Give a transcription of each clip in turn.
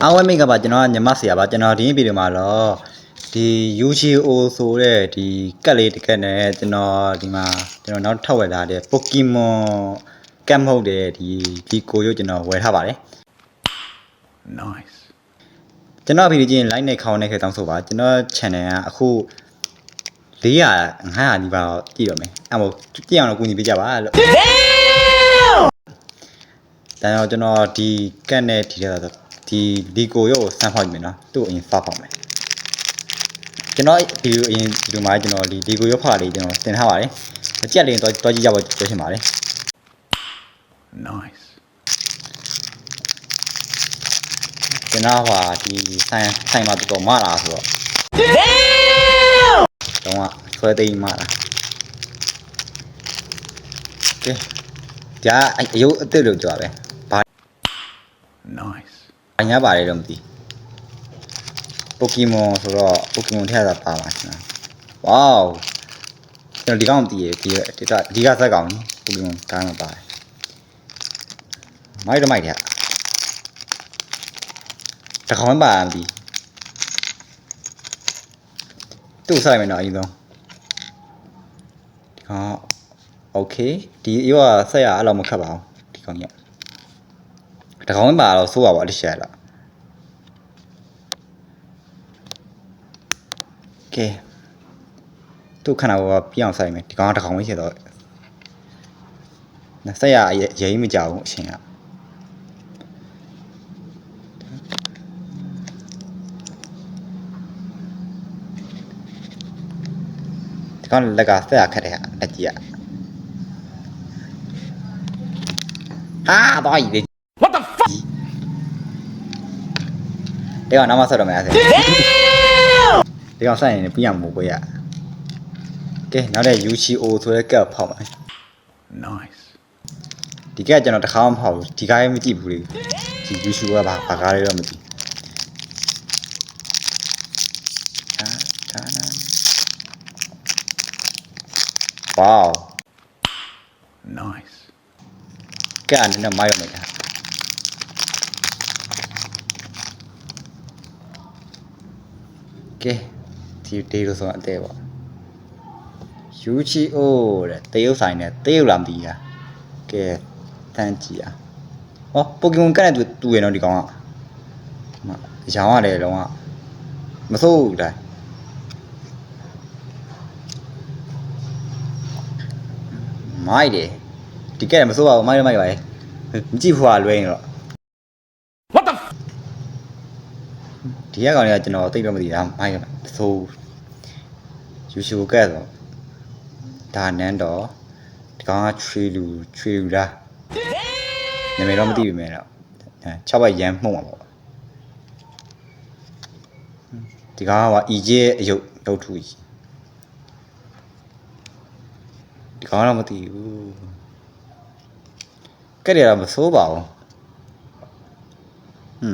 အားဝဲမိတ်ကပါကျွန်တော်ကညမဆရာပါကျွန်တော်ဒီဗီဒီယိုမှာတော့ဒီ UGO ဆိုတဲ့ဒီကတ်လေးတစ်ကတ်နဲ့ကျွန်တော်ဒီမှာကျွန်တော်နောက်ထပ်ဝယ်လာတဲ့ Pokemon ကတ်မဟုတ်တဲ့ဒီကိုရုပ်ကျွန်တော်ဝယ်ထားပါတယ် Nice ကျွန်တော်ဗီဒီယိုချင်း like နဲ့ခေါင်းနဲ့ခဲတောင်းဆိုပါကျွန်တော် channel ကအခု400 500ဒီပါကြည့်ရမယ်အဲ့မို့ကြည့်အောင်လို့ကူညီပေးကြပါလို့ဒါကြောင့်ကျွန်တော်ဒီကတ်နဲ့ဒီတဲ့ဒီလီကိုရုပ်ကိုစမ်းဖောက်ကြည့်မယ်နော်သူ့အရင်ဖောက်မယ်ကျွန်တော်ဒီအရင်ဒီမှာကျွန်တော်ဒီလီကိုရုပ်ဖောက်လေးကျွန်တော်တင်ထားပါတယ်အကြက်လေးတော့ကြည့်ကြပါပြောချင်ပါတယ် Nice ကျွန်တော်ဟာဒီဆိုင်မှာတော်မလာဆိုတော့တော့ဆွဲသိမ်းမလာကဲဒါအယုတ်အစ်စ်လို့ပြောပဲဘာ Nice အညာပါတယ်တော့မသိ Pokemon ဆိုတော့ Pokemon ထည့်ရတာပါမှာကျွန်တော် Wow ကျွန်တော်ဒီကောင်မသိရဒီကဇက်ကောင် Pokemon ကားမှာပါတယ်မိုက်တယ်တခေါင်းပါမသိသူ့ဆိုင်မယ်နော်အရင်ဆုံးဒီကောင် Okay ဒီရောဆက်ရအဲ့လိုမခတ်ပါဘူးဒီကောင်ကြီးတခေါင်းပါတော့စိုးပါပါတစ်ချက်လားကဲသူ့ခဏကပြအောင်ဆိုင်မယ်ဒီကောင်ကတခေါင်းလေးဖြစ်တော့ဆက်ရရေးမကြဘူးအရှင်ကဒီကောင်လက်ကဆက်ရခက်တယ်လက်ကြီးဟာတော့ရည် What the fuck ဒီကောင်နားမဆက်တော့မယ်အဲ့ဒါဒီကောင်ဆိုင်နေပြရမို့ကိုရကဲနောက်တဲ့ UGO ဆိုတဲ့ကတ်ဖောက်ပါ Nice ဒီကကျွန်တော်တစ်ခါမှမဖောက်ဘူးဒီကားမကြည့်ဘူးလေဒီ UGO ကဘာကားလေးတော့မသိဝေါ Nice ကဲအနေနဲ့မိုက်ရမယ်ကဲဒီတေးလို့ဆိုအသေးပေါ့ UGO တဲ့တရုတ်ဆိုင်နဲ့တရုတ်လာမသိရကဲတန်းကြည့်อ่ะဟော Pokemon ကတ်နဲ့တူရနော်ဒီကောင်ကရောင်းရတယ်တော့မစိုးဘူးတိုင်းမိုက်တယ်ဒီကဲမစိုးပါဘူးမိုက်ပါလေမကြည့်ဖွာလွဲရင်တော့ What the ဒီကကောင်ကကျွန်တော်သိတော့မသိတာမိုက်ရဆိုးယူရှူကဲဆိုဒါနန်းတော့ဒီကောင်ကချွေလူလားနာမည်တော့မသိပြီမဲ့တော့6ဘက်ရမ်းမှုံမှာပေါ့ဒီကောင်က EJ အယုတ်လောက်ထူကြီးဒီကောင်တော့မသိဘူးကဲရတာမစိုးပါဘူး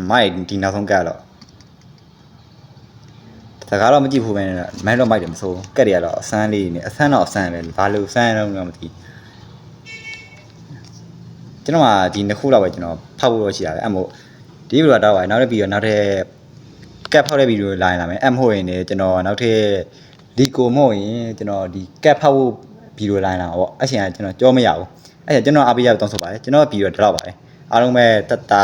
မိုက်ဒီနောက်ဆုံးကဲတော့တကားတော့မကြည့်ဘူးပဲမန်းတော့မိုက်တယ်မစိုးကဲရတော့အဆန်းလေးနဲ့အဆန်းတော့အဆန်းပဲဘာလို့ဆန်းတော့မသိကျွန်တော်ကဒီနှစ်ခုလောက်ပဲကျွန်တော်ဖောက်ဖို့ရှိတာပဲအဲ့မို့ဒီဗီဒီယိုတော့ပါနောက်တစ်ဗီဒီယိုနောက်ထပ်ကတ်ဖောက်တဲ့ဗီဒီယိုလာရင်အဲ့မဟုတ်ရင်လည်းကျွန်တော်နောက်ထပ်လီကိုမဟုတ်ရင်ကျွန်တော်ဒီကတ်ဖောက်ဖို့ဗီဒီယိုလာရင်ပေါ့အရှင်ကကျွန်တော်ကြောမရဘူးအဲ့ကျွန်တော်အားပေးရတောင်းဆိုပါတယ်ကျွန်တော်ဗီဒီယိုဒီလောက်ပါတယ်အားလုံးပဲတတ်တာ